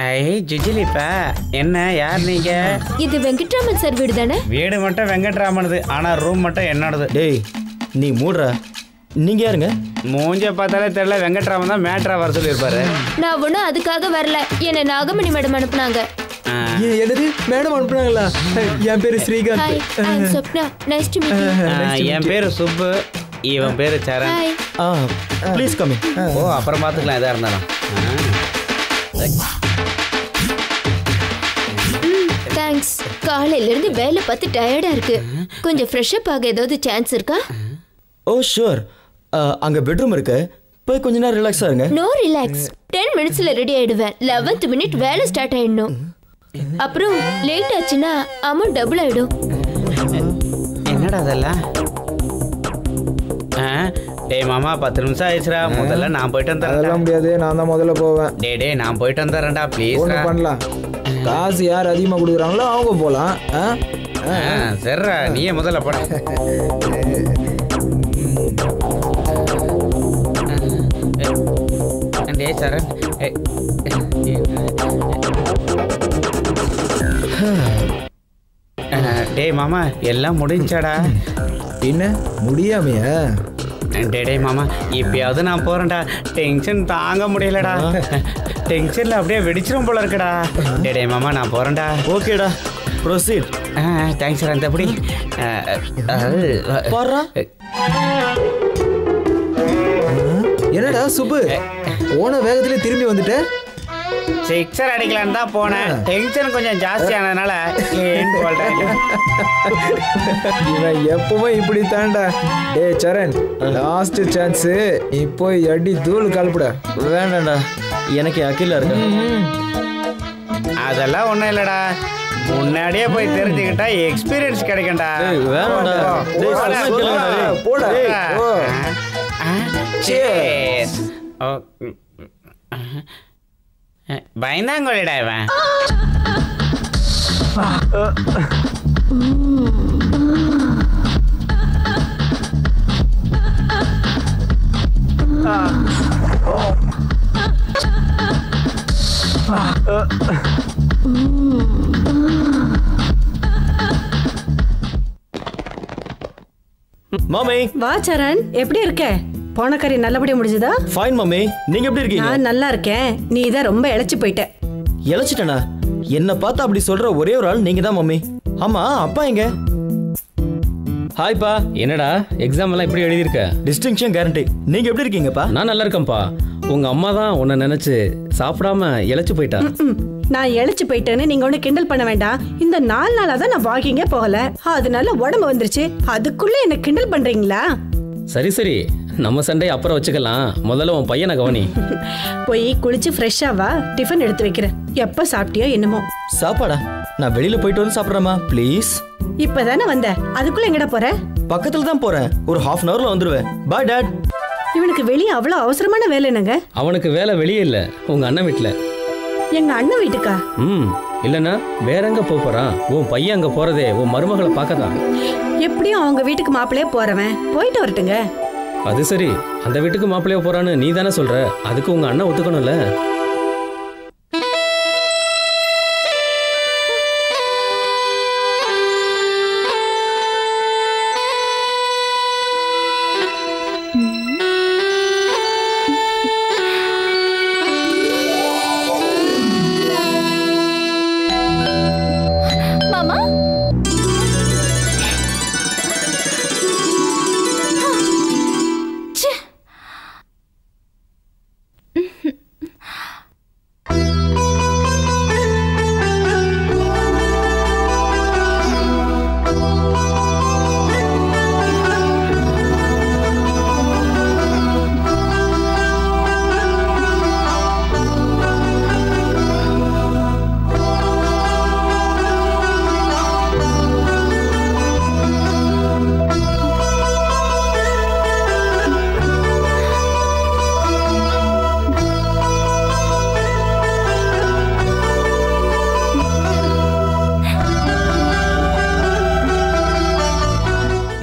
ஐ ஜுஜிலிப்பா என்ன யார் நீங்க? இது வெங்கட்ராமன் சார் வீடு தானே? வீடு மட்டும் வெங்கட்ராமனுது, ஆனா ரூம் மட்டும் என்னோடது. டேய் நீ மூடுற. நீங்க யாருங்க? மூஞ்ச பார்த்தாலே தெரியல, வெங்கட்ராமன் தான் மேட்ரா வர சொல்லியிருப்பாரு. நான் ஒன்றும் அதுக்காக வரல, என்னை நாகமணி மேடம் அனுப்புனாங்க. என்னது மேடம் அனுப்புனாங்களா? என் பேரு Srikanth. Hi, I am Swapna. Nice to meet you. என் பேரு சுப்பு, இவன் பேரு Saran. Hi. Please come in. ஓ அப்புறம் பார்த்துக்கலாம் எதா இருந்தாலும். தேங்க்ஸ். காலையில இருந்து வேலை பார்த்து டயர்டா இருக்கு. கொஞ்சம் ஃப்ரெஷ் அப் ஆக ஏதாவது சான்ஸ் இருக்கா? ஓ ஷூர். அங்க பெட்ரூம் இருக்கு, போய் கொஞ்ச நேரம் ரிலாக்ஸ் ஆகுங்க. No relax. 10 மினிட்ஸ்ல ரெடி ஆயிடுவேன். 11th மினிட் வேலை ஸ்டார்ட் ஆயிடணும். அப்புறம் லேட் ஆச்சுன்னா அமௌண்ட் டபுள் ஆயிடும். என்னடா அதெல்லாம்? டேய் மாமா 10 நிமிஷம் ஆயிடுச்சுடா, முதல்ல நான் போயிட்டு வந்துடுறேன். முடியாது, நான் தான் முதல்ல போவேன். டேய் நான் போயிட்டு வந்துடுறேன்டா ப்ளீஸ். ஒன்று பண்ணலாம், காசு யார் அதிகமாக கொடுக்குறாங்களோ அவங்க போகலாம். சரிடா நீயே முதல்ல போட. டேய் சரண், டேய் மாமா எல்லாம் முடிஞ்சாடா? என்ன முடியாமையா? டேய் மாமா இப்பயாவது நான் போறேன்டா, டென்ஷன் தாங்க முடியலடா. டென்ஷன்ல அப்படியே வெடிச்சிரும் போல இருக்குடா. டேய் மாமா நான் போறேன்டா. ஓகேடா ப்ரொசீட். Thanks sir. அந்த எப்படி பாரா? என்னடா சுப்பு, போன வேகத்துல திரும்பி வந்துட்ட? சிக்ஸர் அடிக்கலான்னு தான் போனேன், டென்ஷன் கொஞ்சம் ஜாஸ்தி ஆனதுனால இவன் எப்பவுமே இப்படி தாண்டா. டே சரண், லாஸ்ட் சான்ஸ், இப்போ அடி தூள் கலப்புட. வேண்டாம்டா, எனக்கு அகிலா இருக்கு. அதெல்லாம் ஒன்றும் இல்லைடா, முன்னாடியே போய் தெரிஞ்சுக்கிட்டா எக்ஸ்பீரியன்ஸ் கிடைக்கும்டா. வேண்டாம்டா, போடா. பயந்தாங்கோலிடா இவன். மாமி. வா சரண், எப்படி இருக்க? போன கறி நல்லபடியா முடிஞ்சதா? ஃபைன் மாமி, நீங்க எப்படி இருக்கீங்க? நான் நல்லா இருக்கேன். நீ தான் ரொம்ப இளைச்சு போயிட்ட. இளைச்சிட்டனா? என்ன பார்த்து அப்படி சொல்ற ஒரே ஒரு ஆள் நீங்க தான் மாமி. ஆமா அப்பா எங்க? ஹாய்ப்பா. என்னடா எக்ஸாம் எல்லாம் இப்படி எழுதியிருக்க? Distinction guarantee. நீங்க எப்படி இருக்கீங்கப்பா? நான் நல்லா இருக்கேன்ப்பா. உங்க அம்மா தான் உன்னை நினைச்சு சாப்பிடாம இளைச்சு போயிட்டா. நான் இளைச்சு போயிட்டேன்னு நீங்க ஒண்ணு கிண்டல் பண்ண வேண்டாம். இந்த 4 நாளா தான் நான் வாக்கிங்கே போகல, அதனால உடம்பு வந்துருச்சு. அதுக்குள்ள என்ன கிண்டல் பண்றீங்களா? சரி சரி, நம்ம சண்டையை அப்புறம் வச்சுக்கலாம். முதல்ல உன் பையனை கவனி. போய் குளிச்சு ஃப்ரெஷ்ஷா வா, டிஃபன் எடுத்து வைக்கிறேன். எப்ப சாப்பிட்டியோ என்னமோ. சாப்பாடா? நான் வெளியில போயிட்டு வந்து சாப்பிடுறேமா ப்ளீஸ். இப்பதானே வந்த, அதுக்குள்ள எங்கடா போற? பக்கத்துல தான் போறேன், ஒரு ½ hourல வந்துருவேன். பாய் டாட். இவனுக்கு வெளியே அவ்வளவு அவசரமான வேலை என்னங்க? அவனுக்கு வேலை வெளியே இல்ல, உங்க அண்ணன் வீட்டுல. எங்க அண்ணன் வீட்டுக்கா? இல்லன்னா வேற எங்க போறான்? உன் பையன் அங்க போறதே உன் மருமகளை பார்க்கதான். எப்படியும் அவங்க வீட்டுக்கு மாப்பிள்ளையே போறவன், போயிட்டு வரட்டுங்க. அது சரி, அந்த வீட்டுக்கு மாப்பிள்ளைய போறான்னு நீ தானே சொல்ற, அதுக்கு உங்க அண்ணன் ஒத்துக்கணும்ல.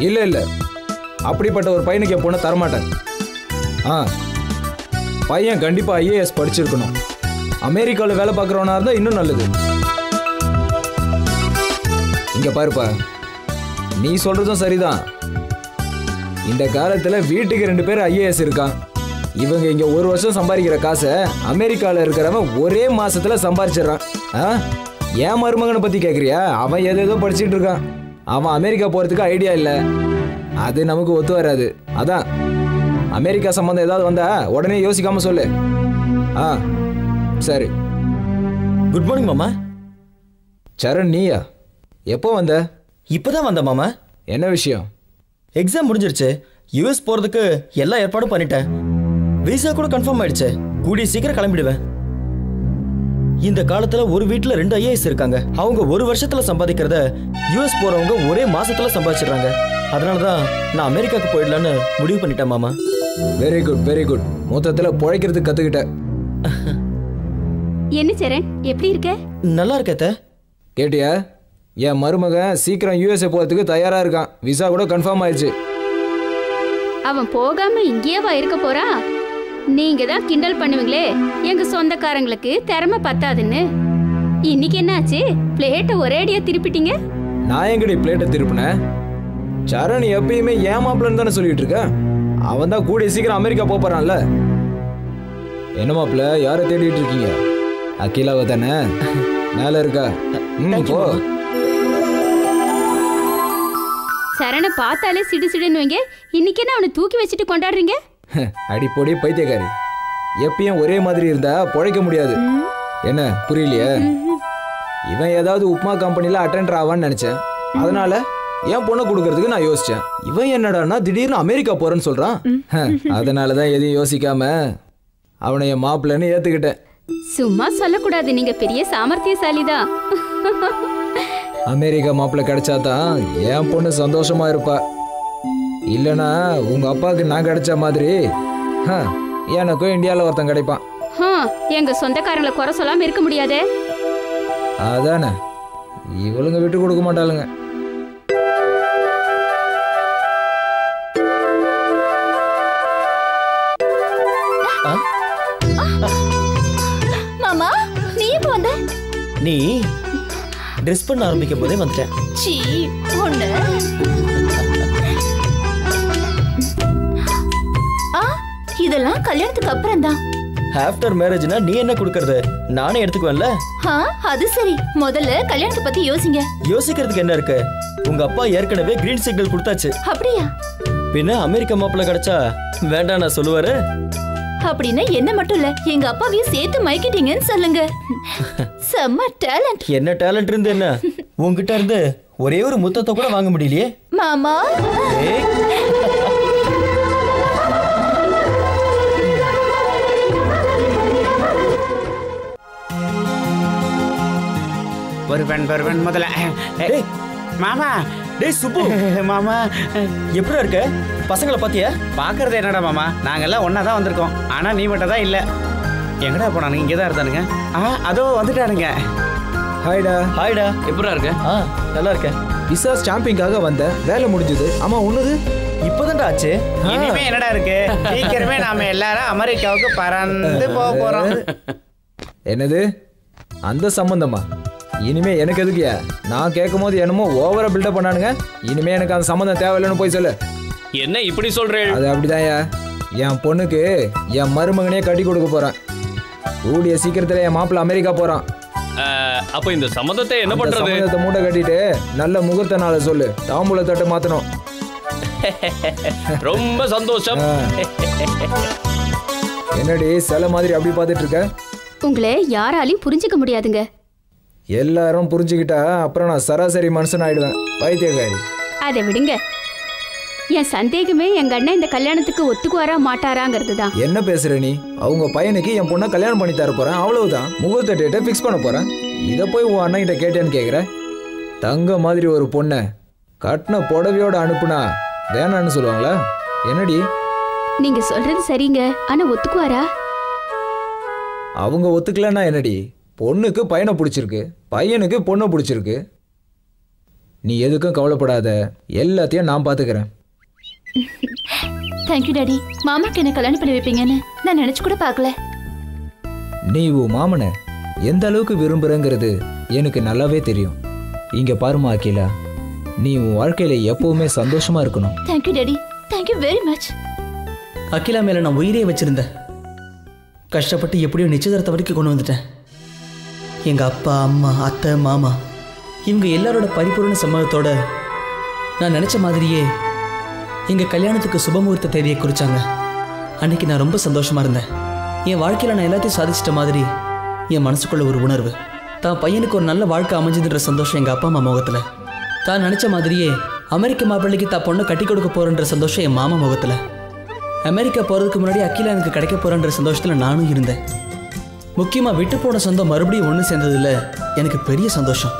இல்லை இல்லை, அப்படிப்பட்ட ஒரு பையனுக்கு என் பொண்ணை தரமாட்டேன். பையன் கண்டிப்பாக IAS படிச்சிருக்கணும். அமெரிக்காவில் வேலை பார்க்குறவனா இருந்தால் இன்னும் நல்லது. இங்க பாருப்பா, நீ சொல்றதும் சரிதான். இந்த காலத்துல வீட்டுக்கு 2 பேர் ஐஏஎஸ் இருக்கான். இவங்க இங்க 1 வருஷம் சம்பாதிக்கிற காசை அமெரிக்காவில் இருக்கிறவன் ஒரே மாசத்துல சம்பாதிச்சிடறான். ஏன் மருமகனை பத்தி கேக்குறியா? அவன் ஏதேதோ படிச்சுட்டு இருக்கான். அவன் அமெரிக்கா போறதுக்கு ஐடியா இல்லை. அது நமக்கு ஒத்து வராது. அதான் அமெரிக்கா சம்பந்தம் ஏதாவது வந்தா உடனே யோசிக்காம சொல்லு. சரி. குட் மார்னிங் மாமா. சரண், நீயா? எப்போ வந்த? இப்பதான் வந்த மாமா. என்ன விஷயம்? எக்ஸாம் முடிஞ்சிருச்சு. யூஎஸ் போறதுக்கு எல்லா ஏற்பாடும் பண்ணிட்டேன். விசா கூட கன்ஃபார்ம் ஆயிடுச்சு. கூடிய சீக்கிரம் கிளம்பிடுவேன். இந்த காலத்துல ஒரு வீட்டுல 2 ஐஏஎஸ் இருக்காங்க. அவங்க 1 வருஷத்துல சம்பாதிக்கிறத யூஎஸ் போறவங்க ஒரே மாசத்துல சம்பாதிச்சிடுறாங்க. அதனாலதான் நான் அமெரிக்காவுக்கு போயிடலான்னு முடிவு பண்ணிட்டேன் மாமா. Very good, very good. மொத்தத்துல பிழைக்கிறதுக்கு கத்துக்கிட்ட. என்ன சரண், எப்படி இருக்க? நல்லா இருக்கே. கேட்டியா? என் மருமகன் சீக்கிரம் யூஎஸ்ஏ போறதுக்கு தயாரா இருக்கான். விசா கூட கன்ஃபார்ம் ஆயிடுச்சு. அவன் போகாம இங்கேயேவா இருக்க போறான்? நீங்க தான் கிண்டல் பண்ணுவீங்களே எங்க சொந்தக்காரங்களுக்கு திறமை பத்தாதுன்னு. இன்னைக்கு என்னாச்சு? பிளேட்டை ஒரேடியா திருப்பிட்டீங்க. நான் எங்கடி பிளேட்டை திருப்பினேன்? சரண் எப்பயுமே ஏமாப்பிளன்னு தானே சொல்லிட்டு இருக்க. அவன் தான் கூடிய சீக்கிரம் அமெரிக்கா போறான்ல. என்ன மாப்பிள்ள, யாரை தேடிட்டு இருக்கீங்க? அகிலாவை தானே? மேல இருக்கா? போ. சரணை பார்த்தாலே சிடு சிடுன்னு வைங்க. இன்னைக்கு என்ன அவனை தூக்கி வச்சுட்டு கொண்டாடுறீங்க? அடிப்பொடி பைத்தியக்காரி. எப்பயும் ஒரே மாதிரி இருந்தா பொழைக்க முடியாது. என்ன புரியலையே? இவன் ஏதாவது உப்மா கம்பெனில அட்டெண்டர் ஆவான்னு நினைச்சேன். அதனால என் பொண்ணை கொடுக்கறதுக்கு நான் யோசிச்சேன். இவன் என்னடான்னா திடீர்னு அமெரிக்கா போறேன்னு சொல்றான். அதனாலதான் எதையும் யோசிக்காம அவனை என் மாப்பிள்ளைன்னு ஏத்துக்கிட்டேன். சும்மா சொல்லக்கூடாது, நீங்க பெரிய சாமர்த்தியசாலிதான். அமெரிக்கா மாப்பிள்ளை கிடைச்சாதான் என் பொண்ணு சந்தோஷமா இருப்பா. இல்லனா உங்க அப்பாவுக்கு நான் கிடைச்ச மாதிரி எனக்கும் இந்தியாவில் ஒருத்தன் கிடைப்பான். எங்க சொந்தக்காரங்களை குறை சொல்லாம இருக்க முடியாதே. அதானே, இவளுங்க விட்டு கொடுக்க மாட்டாளுங்க. மாமா, நீ எப்போ வந்த? நீ ட்ரெஸ் பண்ண ஆரம்பிக்கும் போதே வந்துட்டேன். சீ, ஒண்ணு. இதெல்லாம் கல்யாணத்துக்கு அப்புறம் தான். ஆஃப்டர் மேரேஜ்னா நீ என்ன கொடுக்கறது? நானே எடுத்துக்குவேன்ல. அது சரி, முதல்ல கல்யாணத்தை பத்தி யோசிங்க. யோசிக்கிறதுக்கு என்ன இருக்கு? உங்க அப்பா ஏற்கனவே கிரீன் சிக்னல் கொடுத்தாச்சு. அப்படியா? பின்ன அமெரிக்கா மாப்பிள்ள கிடைச்சா வேண்டாம் நான் சொல்லுவாரு. அப்படின்னா என்ன மட்டும் இல்ல, எங்க அப்பாவையும் சேர்த்து மயக்கிட்டீங்கன்னு சொல்லுங்க. செம்ம டேலண்ட். என்ன டேலண்ட் இருந்து என்ன? உங்ககிட்ட இருந்து ஒரே ஒரு முத்தத்தை கூட வாங்க முடியலையே மாமா. வருவன் முதல்ல. மாமா. டேய் சுப்பு. மாமா எப்படி இருக்க? பசங்களை பாத்தியா? பாக்குறது என்னடா மாமா, நாங்கெல்லாம் ஒன்னா தான் வந்திருக்கோம். ஆனா நீ மட்டும் தான் இல்ல. எங்கடா போனானுங்க? இங்கே தான் இருந்தானுங்க. அதோ வந்துட்டானுங்க. ஹாய்டா. ஹாய்டா. எப்படா இருக்க? நல்லா இருக்க. விசா ஸ்டாம்பிங்காக வந்த, வேலை முடிஞ்சது. ஆமா, உன்னது இப்பதான்டா ஆச்சு. இனிமே என்னடா இருக்கு? சீக்கிரமே நாம எல்லாரும் அமெரிக்காவுக்கு பறந்து போக போறோம். என்னது? அந்த சம்பந்தமா? இனிமே எனக்கு எதுக்குயா? நான் கேட்கும் போது என்னமோ ஓவரா பில்டப் பண்ணானுங்க. இனிமே எனக்கு அந்த சம்பந்தம் தேவையில்லைன்னு போய் சொல்லு. என்ன இப்படி சொல்றேன்? அது அப்படிதான்யா. என் பொண்ணுக்கு என் மருமகனே கட்டி கொடுக்க போறேன். கூடிய சீக்கிரத்துல என் மாப்பிள்ள அமெரிக்கா போறான். அப்ப இந்த சம்பந்தத்தை என்ன பண்றது? சம்பந்தத்தை மூட்டை கட்டிட்டு நல்ல முகூர்த்த நாளை சொல்லு. தாம்பூல தட்டு மாத்தணும். ரொம்ப சந்தோஷம். என்னடி சில மாதிரி அப்படி பார்த்துட்டு இருக்க? உங்களை யாராலையும் புரிஞ்சுக்க முடியாதுங்க. எல்லாரும் புரிஞ்சுக்கிட்டா அப்புறம் நான் சராசரி மனுஷன் ஆயிடுவேன். பைத்தியக்காரி. அதை விடுங்க. என் சந்தேகமே எங்க அண்ணன் இந்த கல்யாணத்துக்கு ஒத்துக்குவாரா மாட்டாராங்கிறது தான். என்ன பேசுற நீ? அவங்க பையனுக்கு என் பொண்ணை கல்யாணம் பண்ணி தர போறேன், அவ்வளவுதான். முகூர்த்த டேட்டை ஃபிக்ஸ் பண்ண போறேன். இதை போய் உன் அண்ணன் கிட்ட கேட்டேன்னு கேட்குற? தங்க மாதிரி ஒரு பொண்ணை கட்டின புடவையோட அனுப்புனா வேணான்னு சொல்லுவாங்களா? என்னடி? நீங்க சொல்றது சரிங்க, ஆனா ஒத்துக்குவாரா? அவங்க ஒத்துக்கலன்னா என்னடி? பொண்ணுக்கு பையனை பிடிச்சிருக்கு, பையனுக்கு பொண்ணை பிடிச்சிருக்கு. நீ எதுக்கும் கவலைப்படாத, எல்லாத்தையும் நான் பாத்துக்கிறேன். Thank you daddy. மாமாக்கு என்ன கல்யாணம் பண்ணி வைப்பீங்கன்னு நான் நினைச்சு கூட பார்க்கல. நீ உன் மாமனை எந்த அளவுக்கு விரும்புகிறங்கிறது எனக்கு நல்லாவே தெரியும். இங்கே பாருமா அகிலா, நீ உன் வாழ்க்கையில் எப்போவுமே சந்தோஷமாக இருக்கணும். Thank you daddy, thank you very much. Akila மேலே நான் உயிரே வச்சுருந்தேன். கஷ்டப்பட்டு எப்படியோ நிச்சயதார்த்தம் வரைக்கும் கொண்டு வந்துட்டேன். எங்கள் அப்பா, அம்மா, அத்தை, மாமா இவங்க எல்லாரோட பரிபூர்ண சம்மதத்தோட நான் நினச்ச மாதிரியே எங்கள் கல்யாணத்துக்கு சுபமுகூர்த்த தேதியை குறித்தாங்க. அன்றைக்கி நான் ரொம்ப சந்தோஷமாக இருந்தேன். என் வாழ்க்கையில் நான் எல்லாத்தையும் சாதிச்சிட்ட மாதிரி என் மனசுக்குள்ள ஒரு உணர்வு. தான் பையனுக்கு ஒரு நல்ல வாழ்க்கை அமைஞ்சதுன்ற சந்தோஷம் எங்கள் அப்பா அம்மா முகத்தில். தான் நினச்ச மாதிரியே அமெரிக்க மாப்பிள்ளைக்கு தான் பொண்ணை கட்டி கொடுக்க போகிறன்ற சந்தோஷம் என் மாமா முகத்தில். அமெரிக்கா போகிறதுக்கு முன்னாடி அகிலா எனக்கு கிடைக்க போகிறன்ற சந்தோஷத்தில் நானும் இருந்தேன். முக்கியமாக விட்டு போன சொந்தம் மறுபடியும் ஒன்று சேர்ந்ததில் எனக்கு பெரிய சந்தோஷம்.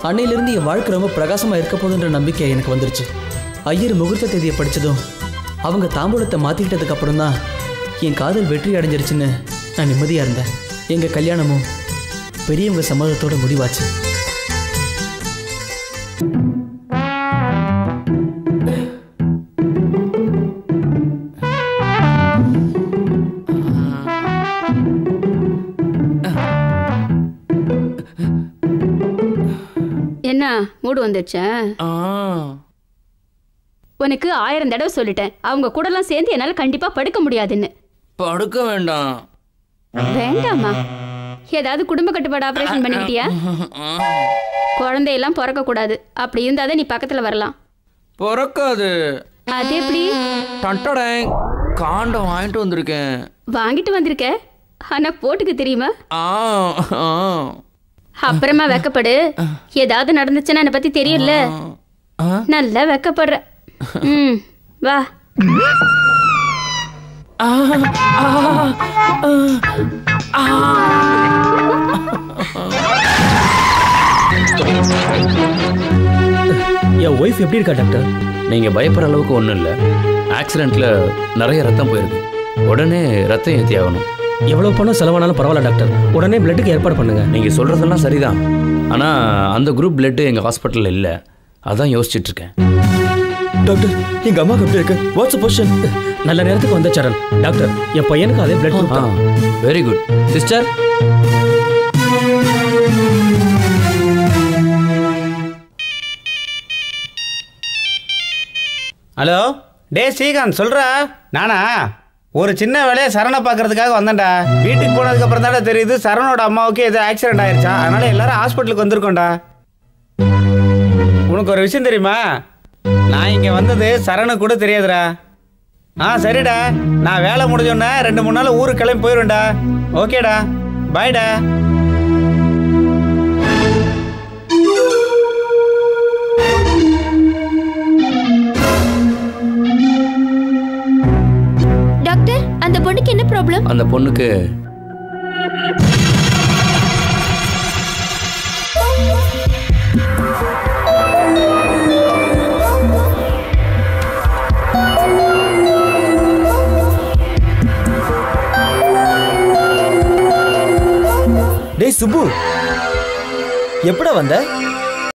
அன்னையிலிருந்து என் வாழ்க்கை ரொம்ப பிரகாசமாக இருக்க போகுதுன்ற நம்பிக்கை எனக்கு வந்துருச்சு. ஐயர் முகூர்த்த தேதியை படித்ததும் அவங்க தாம்பூலத்தை மாற்றிக்கிட்டதுக்கு அப்புறம் தான் என் காதல் வெற்றி அடைஞ்சிருச்சுன்னு நான் நிம்மதியாக இருந்தேன். எங்கள் கல்யாணமும் பெரியவங்க சம்மதத்தோட முடிவாச்சு. என்ன மூடு வந்துடுச்சா? உனக்கு 1000 தடவை சொல்லிட்டேன், அவங்க கூடலாம் சேர்ந்து என்னால கண்டிப்பா படுக்க முடியாதுன்னு. படுக்க வேண்டாம். வேண்டாமா? ஏதாவது குடும்ப கட்டுப்பாடு ஆபரேஷன் பண்ணிக்கிட்டியா? குழந்தையெல்லாம் பிறக்க கூடாது, அப்படி இருந்தாதான் நீ பக்கத்துல வரலாம். பிறக்காது. அது எப்படி? காண்டம் வாங்கிட்டு வந்திருக்கேன். வாங்கிட்டு வந்திருக்க, ஆனா போட்டுக்க தெரியுமா? அப்புறமா வெக்கப்படு. ஏதாவது நடந்துச்சுன்னா என்னை பத்தி தெரியல. நல்லா வெக்கப்படுற. வா. என் ஒய்ஃப் எப்படி இருக்கா டாக்டர்? நீங்கள் பயப்படுற அளவுக்கு ஒன்றும் இல்லை. ஆக்சிடெண்ட்டில் நிறைய ரத்தம் போயிருக்கு. உடனே ரத்தம் ஏற்றி ஆகணும். எவ்வளோ பணம் செலவானாலும் பரவாயில்ல டாக்டர், உடனே பிளட்டுக்கு ஏற்பாடு பண்ணுங்க. நீங்கள் சொல்கிறதெல்லாம் சரிதான், ஆனால் அந்த குரூப் பிளட்டு எங்கள் ஹாஸ்பிட்டலில் இல்லை. அதான் யோசிச்சுட்டு இருக்கேன். டாக்டர், எங்கள் அம்மாவுக்கு எப்படி இருக்கு? What's position? நல்ல நேரத்துக்கு வந்த சரண். டாக்டர், என் பையனுக்கு அதே பிளட் குரூப் தான். Very good sister. ஹலோ, டே ஸ்ரீகாந்த் சொல்கிறா. நானா ஒரு சின்ன வேலையை சரணை பார்க்கறதுக்காக வந்தேன்டா. வீட்டுக்கு போனதுக்கு அப்புறம் தானே தெரியுது சரணோட அம்மாவுக்கு ஏதோ ஆக்சிடென்ட் ஆயிடுச்சா. அதனால எல்லாரும் ஹாஸ்பிட்டலுக்கு வந்திருக்கோம்டா. உனக்கு ஒரு விஷயம் தெரியுமா? நான் இங்கே வந்தது சரணு கூட தெரியாதுடா. சரிடா, நான் வேலை முடிஞ்சோன்னே 2-3 நாள் ஊருக்கு கிளம்பி போயிடுவேன்டா. ஓகேடா, பாய்டா. டாக்டர், அந்த பொண்ணுக்கு என்ன ப்ராப்ளம்? அந்த பொண்ணுக்கு டேய் சுப்பு, எப்படா வந்த?